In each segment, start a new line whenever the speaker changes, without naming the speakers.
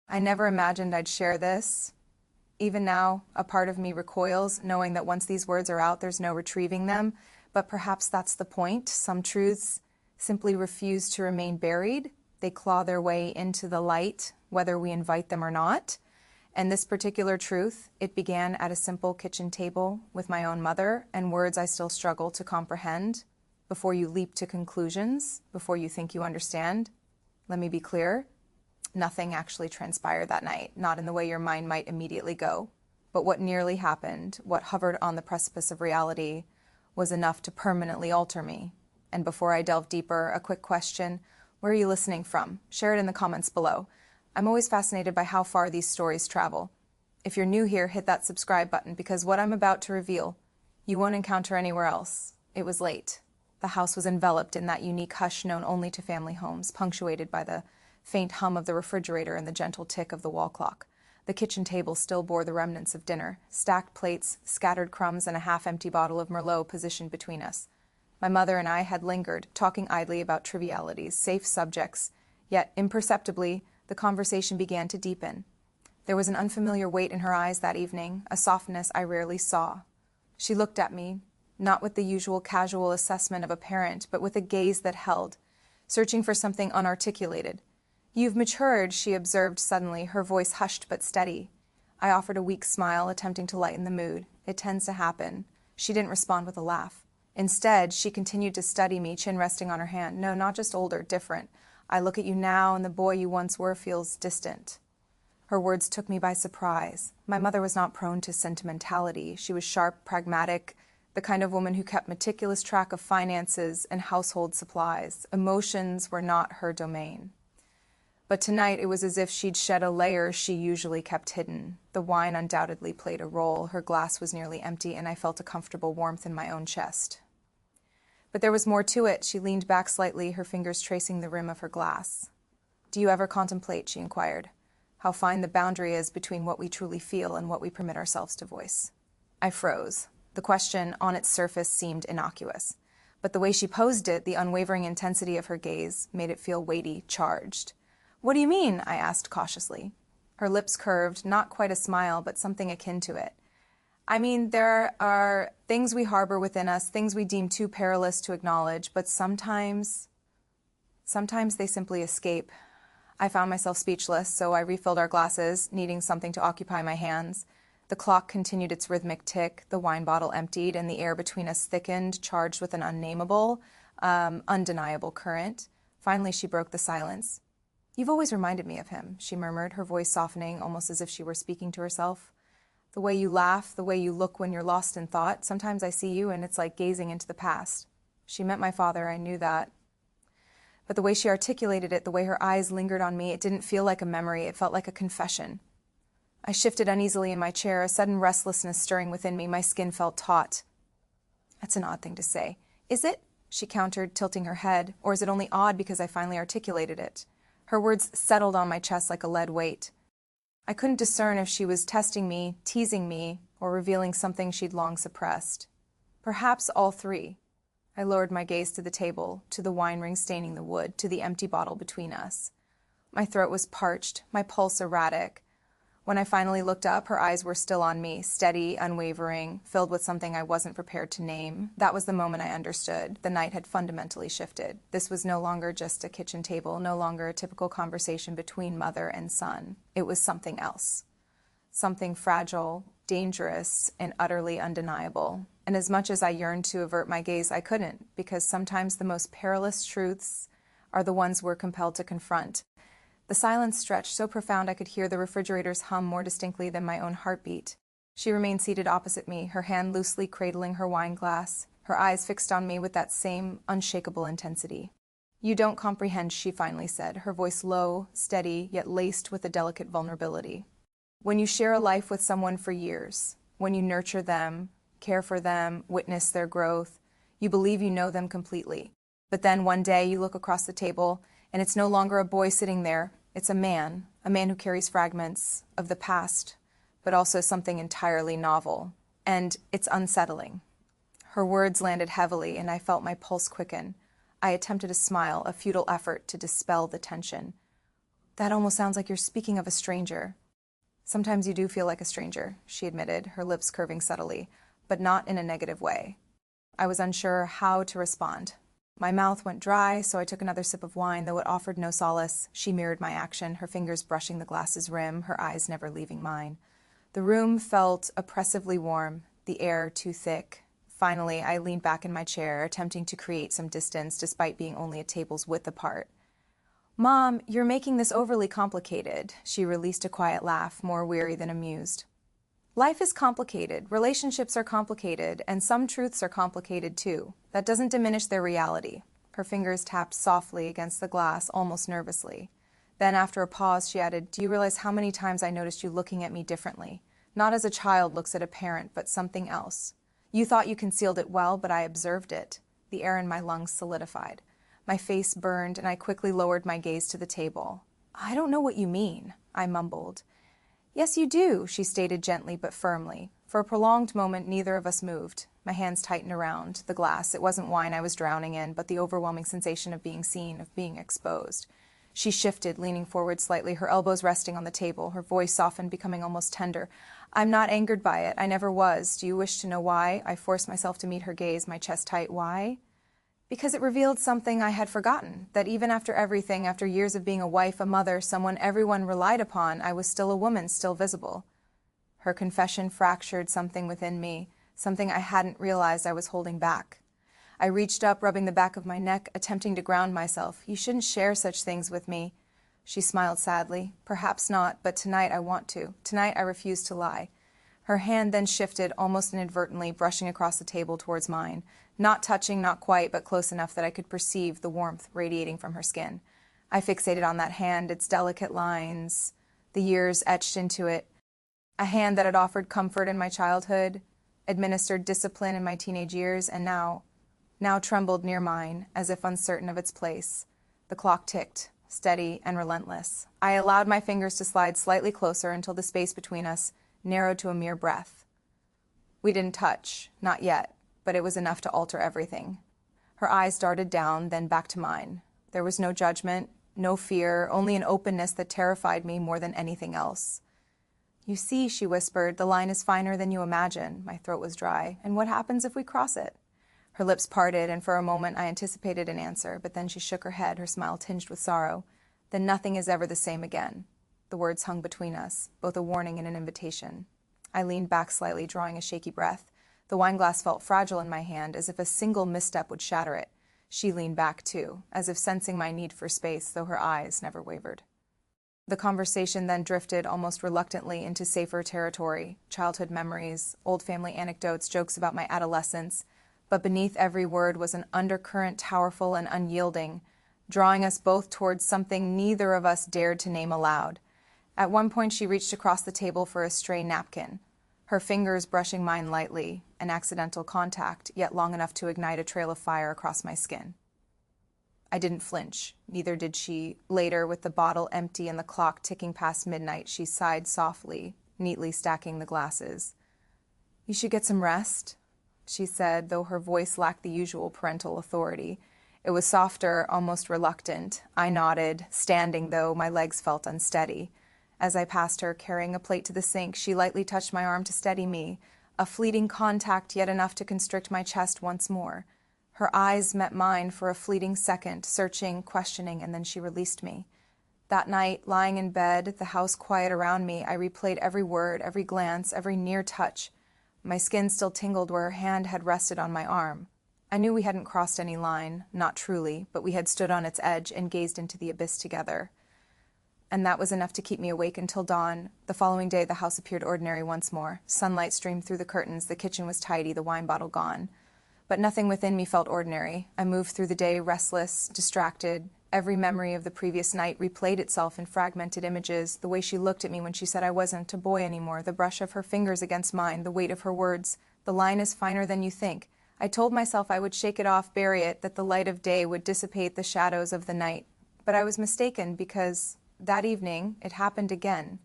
I never imagined I'd share this. Even now, a part of me recoils, knowing that once these words are out, there's no retrieving them. But perhaps that's the point. Some truths simply refuse to remain buried. They claw their way into the light, whether we invite them or not. And this particular truth, it began at a simple kitchen table with my own mother, and words I still struggle to comprehend. Before you leap to conclusions, before you think you understand, let me be clear. Nothing actually transpired that night, not in the way your mind might immediately go. But what nearly happened, what hovered on the precipice of reality, was enough to permanently alter me. And before I delve deeper, a quick question: where are you listening from? Share it in the comments below. I'm always fascinated by how far these stories travel. If you're new here, hit that subscribe button, because what I'm about to reveal, you won't encounter anywhere else. It was late. The house was enveloped in that unique hush known only to family homes, punctuated by the faint hum of the refrigerator and the gentle tick of the wall clock. The kitchen table still bore the remnants of dinner, stacked plates, scattered crumbs, and a half-empty bottle of Merlot positioned between us. My mother and I had lingered, talking idly about trivialities, safe subjects, yet imperceptibly, the conversation began to deepen. There was an unfamiliar weight in her eyes that evening, a softness I rarely saw. She looked at me, not with the usual casual assessment of a parent, but with a gaze that held, searching for something unarticulated. "You've matured," she observed suddenly, her voice hushed but steady. I offered a weak smile, attempting to lighten the mood. It tends to happen. She didn't respond with a laugh. Instead, she continued to study me, chin resting on her hand. "No, not just older, different. I look at you now, and the boy you once were feels distant." Her words took me by surprise. My mother was not prone to sentimentality. She was sharp, pragmatic, the kind of woman who kept meticulous track of finances and household supplies. Emotions were not her domain. But tonight it was as if she'd shed a layer she usually kept hidden. The wine undoubtedly played a role. Her glass was nearly empty, and I felt a comfortable warmth in my own chest. But there was more to it. She leaned back slightly, her fingers tracing the rim of her glass. "Do you ever contemplate," she inquired, "how fine the boundary is between what we truly feel and what we permit ourselves to voice?" I froze. The question, on its surface, seemed innocuous. But the way she posed it, the unwavering intensity of her gaze, made it feel weighty, charged. "What do you mean?" I asked cautiously. Her lips curved, not quite a smile, but something akin to it. "I mean, there are things we harbor within us, things we deem too perilous to acknowledge, but sometimes they simply escape." I found myself speechless, so I refilled our glasses, needing something to occupy my hands. The clock continued its rhythmic tick, the wine bottle emptied, and the air between us thickened, charged with an unnameable, undeniable current. Finally, she broke the silence. "You've always reminded me of him," she murmured, her voice softening, almost as if she were speaking to herself. "The way you laugh, the way you look when you're lost in thought. Sometimes I see you and it's like gazing into the past." She meant my father, I knew that. But the way she articulated it, the way her eyes lingered on me, it didn't feel like a memory, it felt like a confession. I shifted uneasily in my chair, a sudden restlessness stirring within me. My skin felt taut. "That's an odd thing to say." "Is it?" she countered, tilting her head. "Or is it only odd because I finally articulated it?" Her words settled on my chest like a lead weight. I couldn't discern if she was testing me, teasing me, or revealing something she'd long suppressed. Perhaps all three. I lowered my gaze to the table, to the wine ring staining the wood, to the empty bottle between us. My throat was parched, my pulse erratic. When I finally looked up, her eyes were still on me, steady, unwavering, filled with something I wasn't prepared to name. That was the moment I understood. The night had fundamentally shifted. This was no longer just a kitchen table, no longer a typical conversation between mother and son. It was something else. Something fragile, dangerous, and utterly undeniable. And as much as I yearned to avert my gaze, I couldn't, because sometimes the most perilous truths are the ones we're compelled to confront. The silence stretched so profound I could hear the refrigerator's hum more distinctly than my own heartbeat. She remained seated opposite me, her hand loosely cradling her wine glass, her eyes fixed on me with that same unshakable intensity. "You don't comprehend," she finally said, her voice low, steady, yet laced with a delicate vulnerability. "When you share a life with someone for years, when you nurture them, care for them, witness their growth, you believe you know them completely. But then one day you look across the table, and it's no longer a boy sitting there. It's a man who carries fragments of the past, but also something entirely novel. And it's unsettling." Her words landed heavily, and I felt my pulse quicken. I attempted a smile, a futile effort to dispel the tension. That almost sounds like you're speaking of a stranger. Sometimes you do feel like a stranger, she admitted, her lips curving subtly, but not in a negative way. I was unsure how to respond. My mouth went dry, so I took another sip of wine, though it offered no solace. She mirrored my action, her fingers brushing the glass's rim, her eyes never leaving mine. The room felt oppressively warm, the air too thick. Finally, I leaned back in my chair, attempting to create some distance despite being only a table's width apart. Mom, you're making this overly complicated. She released a quiet laugh, more weary than amused. Life is complicated, relationships are complicated, and some truths are complicated too. That doesn't diminish their reality. Her fingers tapped softly against the glass, almost nervously. Then, after a pause, she added, Do you realize how many times I noticed you looking at me differently? Not as a child looks at a parent, but something else. You thought you concealed it well, but I observed it. The air in my lungs solidified. My face burned, and I quickly lowered my gaze to the table. I don't know what you mean, I mumbled. Yes, you do, she stated gently but firmly. For a prolonged moment, neither of us moved. My hands tightened around the glass. It wasn't wine I was drowning in, but the overwhelming sensation of being seen, of being exposed. She shifted, leaning forward slightly, her elbows resting on the table, her voice softened, becoming almost tender. I'm not angered by it. I never was. Do you wish to know why? I forced myself to meet her gaze, my chest tight. Why? Because it revealed something I had forgotten, that even after everything, after years of being a wife, a mother, someone everyone relied upon, I was still a woman, still visible. Her confession fractured something within me, something I hadn't realized I was holding back. I reached up, rubbing the back of my neck, attempting to ground myself. You shouldn't share such things with me. She smiled sadly. Perhaps not, but tonight I want to. Tonight I refuse to lie. Her hand then shifted, almost inadvertently, brushing across the table towards mine. Not touching, not quite, but close enough that I could perceive the warmth radiating from her skin. I fixated on that hand, its delicate lines, the years etched into it. A hand that had offered comfort in my childhood, administered discipline in my teenage years, and now trembled near mine, as if uncertain of its place. The clock ticked, steady and relentless. I allowed my fingers to slide slightly closer until the space between us narrowed to a mere breath. We didn't touch, not yet, but it was enough to alter everything. Her eyes darted down, then back to mine. There was no judgment, no fear, only an openness that terrified me more than anything else. You see, she whispered, the line is finer than you imagine. My throat was dry. And what happens if we cross it? Her lips parted, and for a moment I anticipated an answer, but then she shook her head, her smile tinged with sorrow. Then nothing is ever the same again. The words hung between us, both a warning and an invitation. I leaned back slightly, drawing a shaky breath. The wineglass felt fragile in my hand, as if a single misstep would shatter it. She leaned back, too, as if sensing my need for space, though her eyes never wavered. The conversation then drifted almost reluctantly into safer territory, childhood memories, old family anecdotes, jokes about my adolescence. But beneath every word was an undercurrent powerful and unyielding, drawing us both towards something neither of us dared to name aloud. At one point she reached across the table for a stray napkin, her fingers brushing mine lightly, an accidental contact, yet long enough to ignite a trail of fire across my skin. I didn't flinch, neither did she. Later, with the bottle empty and the clock ticking past midnight, she sighed softly, neatly stacking the glasses. You should get some rest, she said, though her voice lacked the usual parental authority. It was softer, almost reluctant. I nodded, standing, though my legs felt unsteady. As I passed her, carrying a plate to the sink, she lightly touched my arm to steady me, a fleeting contact, yet enough to constrict my chest once more. Her eyes met mine for a fleeting second, searching, questioning, and then she released me. That night, lying in bed, the house quiet around me, I replayed every word, every glance, every near touch. My skin still tingled where her hand had rested on my arm. I knew we hadn't crossed any line, not truly, but we had stood on its edge and gazed into the abyss together. And that was enough to keep me awake until dawn. The following day, the house appeared ordinary once more. Sunlight streamed through the curtains, the kitchen was tidy, the wine bottle gone. But nothing within me felt ordinary. I moved through the day restless, distracted. Every memory of the previous night replayed itself in fragmented images, the way she looked at me when she said I wasn't a boy anymore, the brush of her fingers against mine, the weight of her words. The line is finer than you think. I told myself I would shake it off, bury it, that the light of day would dissipate the shadows of the night. But I was mistaken because that evening it happened again.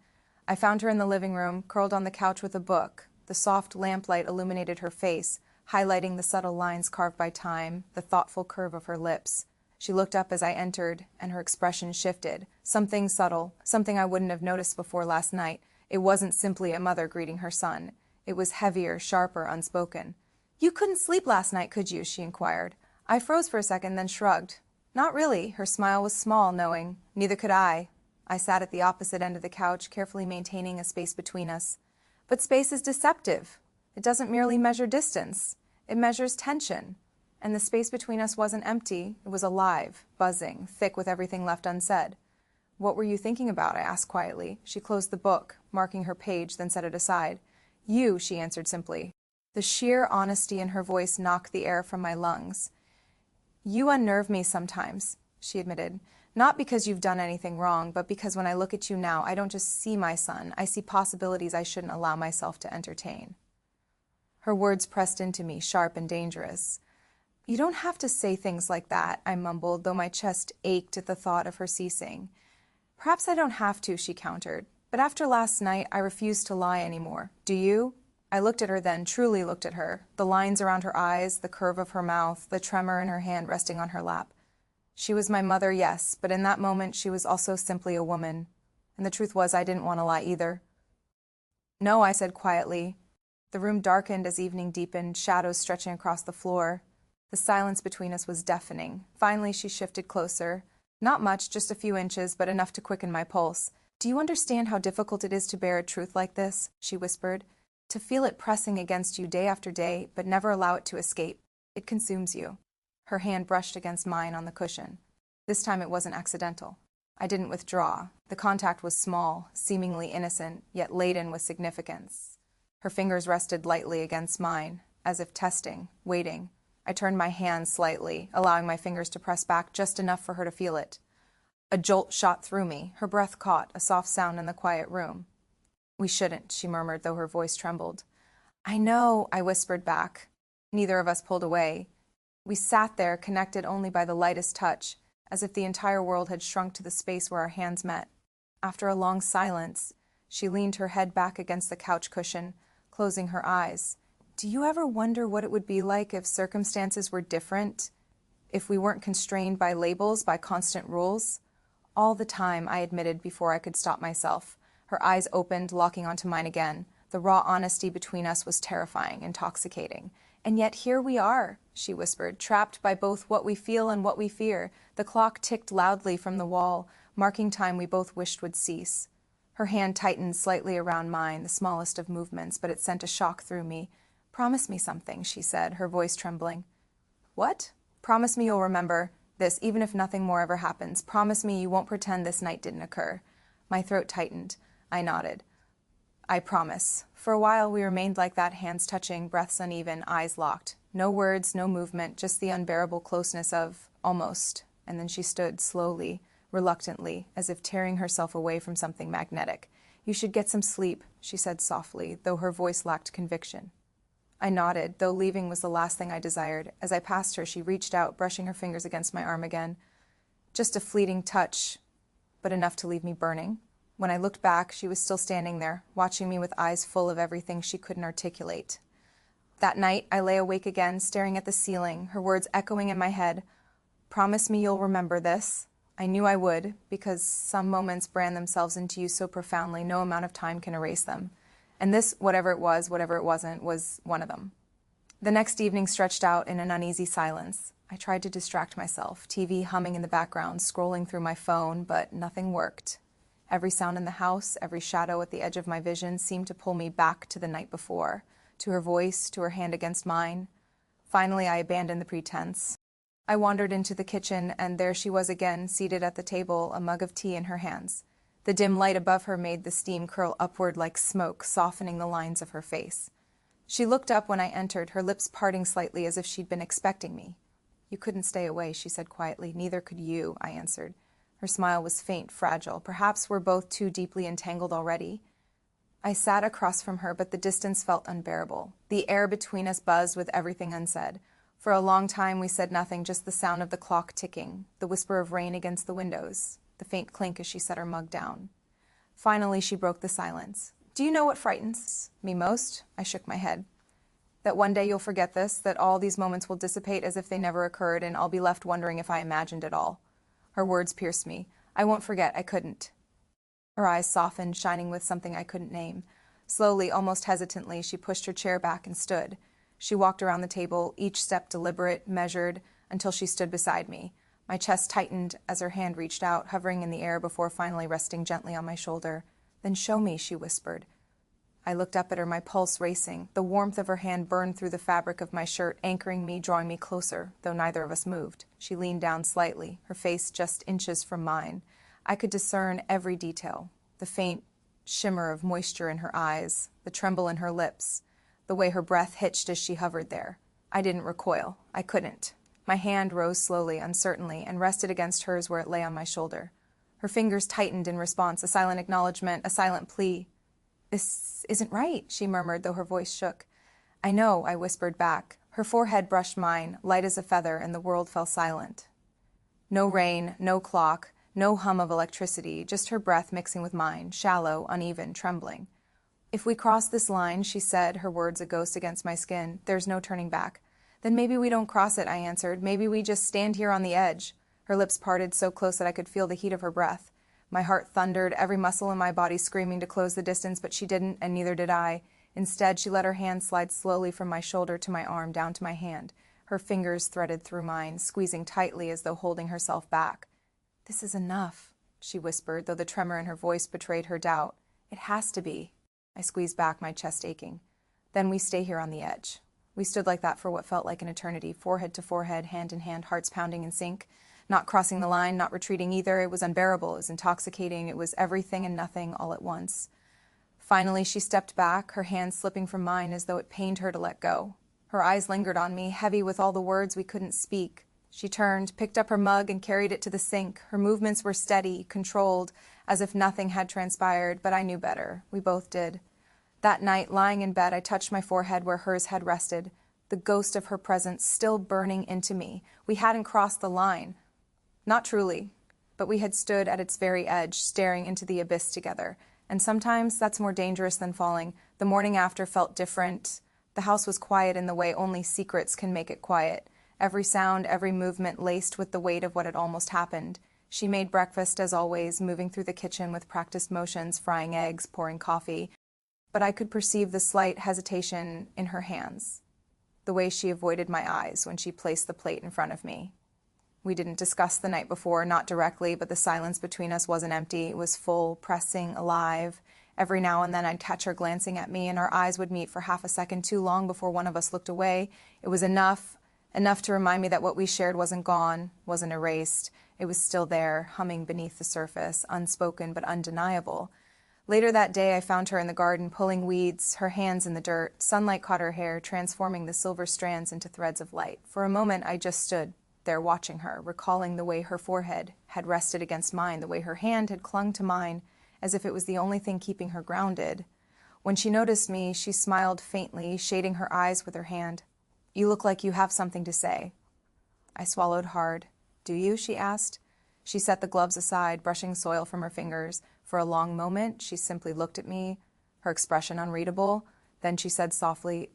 I found her in the living room, curled on the couch with a book. The soft lamplight illuminated her face, highlighting the subtle lines carved by time, the thoughtful curve of her lips. She looked up as I entered, and her expression shifted. Something subtle, something I wouldn't have noticed before last night. It wasn't simply a mother greeting her son. It was heavier, sharper, unspoken. "You couldn't sleep last night, could you?" she inquired. I froze for a second, then shrugged. "Not really." Her smile was small, knowing. "Neither could I." I sat at the opposite end of the couch, carefully maintaining a space between us. But space is deceptive. It doesn't merely measure distance. It measures tension. And the space between us wasn't empty. It was alive, buzzing, thick with everything left unsaid. "What were you thinking about?" I asked quietly. She closed the book, marking her page, then set it aside. "You," she answered simply. The sheer honesty in her voice knocked the air from my lungs. "You unnerve me sometimes," she admitted. "Not because you've done anything wrong, but because when I look at you now, I don't just see my son. I see possibilities I shouldn't allow myself to entertain." Her words pressed into me, sharp and dangerous. "You don't have to say things like that," I mumbled, though my chest ached at the thought of her ceasing. "Perhaps I don't have to," she countered. "But after last night, I refuse to lie anymore. Do you?" I looked at her then, truly looked at her, the lines around her eyes, the curve of her mouth, the tremor in her hand resting on her lap. She was my mother, yes, but in that moment she was also simply a woman. And the truth was I didn't want to lie either. "No," I said quietly. The room darkened as evening deepened, shadows stretching across the floor. The silence between us was deafening. Finally she shifted closer. Not much, just a few inches, but enough to quicken my pulse. "Do you understand how difficult it is to bear a truth like this?" she whispered. "To feel it pressing against you day after day, but never allow it to escape. It consumes you." Her hand brushed against mine on the cushion. This time it wasn't accidental. I didn't withdraw. The contact was small, seemingly innocent, yet laden with significance. Her fingers rested lightly against mine, as if testing, waiting. I turned my hand slightly, allowing my fingers to press back just enough for her to feel it. A jolt shot through me. Her breath caught, a soft sound in the quiet room. "We shouldn't," she murmured, though her voice trembled. "I know," I whispered back. Neither of us pulled away. We sat there, connected only by the lightest touch, as if the entire world had shrunk to the space where our hands met. After a long silence, she leaned her head back against the couch cushion, closing her eyes. "Do you ever wonder what it would be like if circumstances were different? If we weren't constrained by labels, by constant rules?" "All the time," I admitted before I could stop myself. Her eyes opened, locking onto mine again. The raw honesty between us was terrifying, intoxicating. "And yet here we are," she whispered, "trapped by both what we feel and what we fear." The clock ticked loudly from the wall, marking time we both wished would cease. Her hand tightened slightly around mine, the smallest of movements, but it sent a shock through me. "Promise me something," she said, her voice trembling. "What?" "Promise me you'll remember this, even if nothing more ever happens. Promise me you won't pretend this night didn't occur." My throat tightened. I nodded. "I promise." For a while we remained like that, hands touching, breaths uneven, eyes locked. No words, no movement, just the unbearable closeness of almost. And then she stood, slowly, reluctantly, as if tearing herself away from something magnetic. "You should get some sleep," she said softly, though her voice lacked conviction. I nodded, though leaving was the last thing I desired. As I passed her, she reached out, brushing her fingers against my arm again. Just a fleeting touch, but enough to leave me burning. When I looked back, she was still standing there, watching me with eyes full of everything she couldn't articulate. That night, I lay awake again, staring at the ceiling, her words echoing in my head. "Promise me you'll remember this." I knew I would, because some moments brand themselves into you so profoundly, no amount of time can erase them. And this, whatever it was, whatever it wasn't, was one of them. The next evening stretched out in an uneasy silence. I tried to distract myself, TV humming in the background, scrolling through my phone, but nothing worked. Every sound in the house, every shadow at the edge of my vision seemed to pull me back to the night before, to her voice, to her hand against mine. Finally, I abandoned the pretense. I wandered into the kitchen, and there she was again, seated at the table, a mug of tea in her hands. The dim light above her made the steam curl upward like smoke, softening the lines of her face. She looked up when I entered, her lips parting slightly as if she'd been expecting me. "You couldn't stay away," she said quietly. "Neither could you," I answered. Her smile was faint, fragile. Perhaps we're both too deeply entangled already. I sat across from her, but the distance felt unbearable. The air between us buzzed with everything unsaid. For a long time we said nothing, just the sound of the clock ticking, the whisper of rain against the windows, the faint clink as she set her mug down. Finally she broke the silence. "Do you know what frightens me most?" I shook my head. That one day you'll forget this, that all these moments will dissipate as if they never occurred, and I'll be left wondering if I imagined it all. Her words pierced me. I won't forget, I couldn't. Her eyes softened, shining with something I couldn't name. Slowly, almost hesitantly, she pushed her chair back and stood. She walked around the table, each step deliberate, measured, until she stood beside me. My chest tightened as her hand reached out, hovering in the air before finally resting gently on my shoulder. Then show me, she whispered. I looked up at her, my pulse racing. The warmth of her hand burned through the fabric of my shirt, anchoring me, drawing me closer, though neither of us moved. She leaned down slightly, her face just inches from mine. I could discern every detail, the faint shimmer of moisture in her eyes, the tremble in her lips, the way her breath hitched as she hovered there. I didn't recoil. I couldn't. My hand rose slowly, uncertainly, and rested against hers where it lay on my shoulder. Her fingers tightened in response, a silent acknowledgement, a silent plea. This isn't right, she murmured, though her voice shook. I know, I whispered back. Her forehead brushed mine, light as a feather, and the world fell silent. No rain, no clock, no hum of electricity, just her breath mixing with mine, shallow, uneven, trembling. If we cross this line, she said, her words a ghost against my skin, there's no turning back. Then maybe we don't cross it, I answered. Maybe we just stand here on the edge. Her lips parted so close that I could feel the heat of her breath. My heart thundered, every muscle in my body screaming to close the distance, but she didn't, and neither did I. Instead, she let her hand slide slowly from my shoulder to my arm, down to my hand. Her fingers threaded through mine, squeezing tightly as though holding herself back. This is enough, she whispered, though the tremor in her voice betrayed her doubt. It has to be. I squeezed back, my chest aching. Then we stay here on the edge. We stood like that for what felt like an eternity, forehead to forehead, hand in hand, hearts pounding in sync. Not crossing the line, not retreating either. It was unbearable, it was intoxicating, it was everything and nothing all at once. Finally, she stepped back, her hand slipping from mine as though it pained her to let go. Her eyes lingered on me, heavy with all the words we couldn't speak. She turned, picked up her mug, and carried it to the sink. Her movements were steady, controlled, as if nothing had transpired, but I knew better. We both did. That night, lying in bed, I touched my forehead where hers had rested, the ghost of her presence still burning into me. We hadn't crossed the line. Not truly, but we had stood at its very edge, staring into the abyss together. And sometimes that's more dangerous than falling. The morning after felt different. The house was quiet in the way only secrets can make it quiet. Every sound, every movement laced with the weight of what had almost happened. She made breakfast as always, moving through the kitchen with practiced motions, frying eggs, pouring coffee. But I could perceive the slight hesitation in her hands, the way she avoided my eyes when she placed the plate in front of me. We didn't discuss the night before, not directly, but the silence between us wasn't empty. It was full, pressing, alive. Every now and then I'd catch her glancing at me, and our eyes would meet for half a second too long before one of us looked away. It was enough to remind me that what we shared wasn't gone, wasn't erased. It was still there, humming beneath the surface, unspoken but undeniable. Later that day, I found her in the garden, pulling weeds, her hands in the dirt. Sunlight caught her hair, transforming the silver strands into threads of light. For a moment, I just stood there watching her, recalling the way her forehead had rested against mine, the way her hand had clung to mine, as if it was the only thing keeping her grounded. When she noticed me, she smiled faintly, shading her eyes with her hand. You look like you have something to say. I swallowed hard. Do you? She asked. She set the gloves aside, brushing soil from her fingers. For a long moment, she simply looked at me, her expression unreadable. Then she said softly,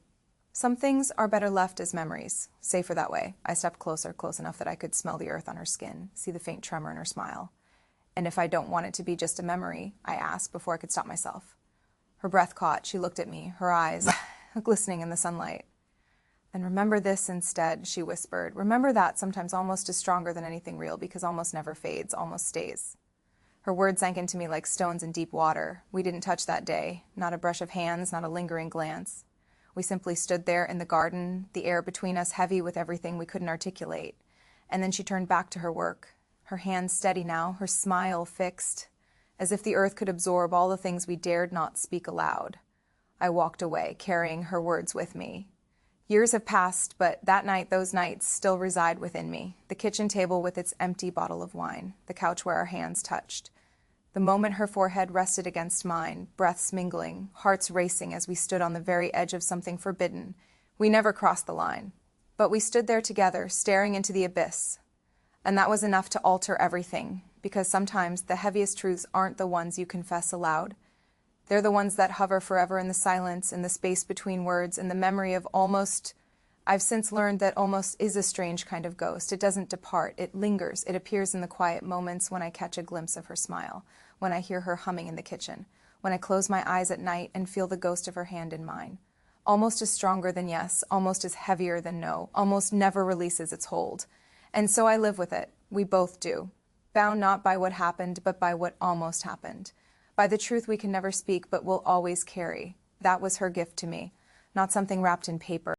Some things are better left as memories, safer that way. I stepped closer, close enough that I could smell the earth on her skin, see the faint tremor in her smile. And if I don't want it to be just a memory, I asked before I could stop myself. Her breath caught. She looked at me, her eyes glistening in the sunlight. Then remember this instead, she whispered. Remember that sometimes almost is stronger than anything real, because almost never fades, almost stays. Her words sank into me like stones in deep water. We didn't touch that day. Not a brush of hands, not a lingering glance. We simply stood there in the garden, the air between us heavy with everything we couldn't articulate. And then she turned back to her work, her hands steady now, her smile fixed, as if the earth could absorb all the things we dared not speak aloud. I walked away, carrying her words with me. Years have passed, but that night, those nights, still reside within me. The kitchen table with its empty bottle of wine, the couch where our hands touched. The moment her forehead rested against mine, breaths mingling, hearts racing as we stood on the very edge of something forbidden. We never crossed the line, but we stood there together, staring into the abyss. And that was enough to alter everything, because sometimes the heaviest truths aren't the ones you confess aloud. They're the ones that hover forever in the silence, in the space between words, in the memory of almost. I've since learned that almost is a strange kind of ghost. It doesn't depart. It lingers. It appears in the quiet moments when I catch a glimpse of her smile, when I hear her humming in the kitchen, when I close my eyes at night and feel the ghost of her hand in mine. Almost as stronger than yes, almost as heavier than no, almost never releases its hold. And so I live with it. We both do. Bound not by what happened, but by what almost happened. By the truth we can never speak, but will always carry. That was her gift to me, not something wrapped in paper.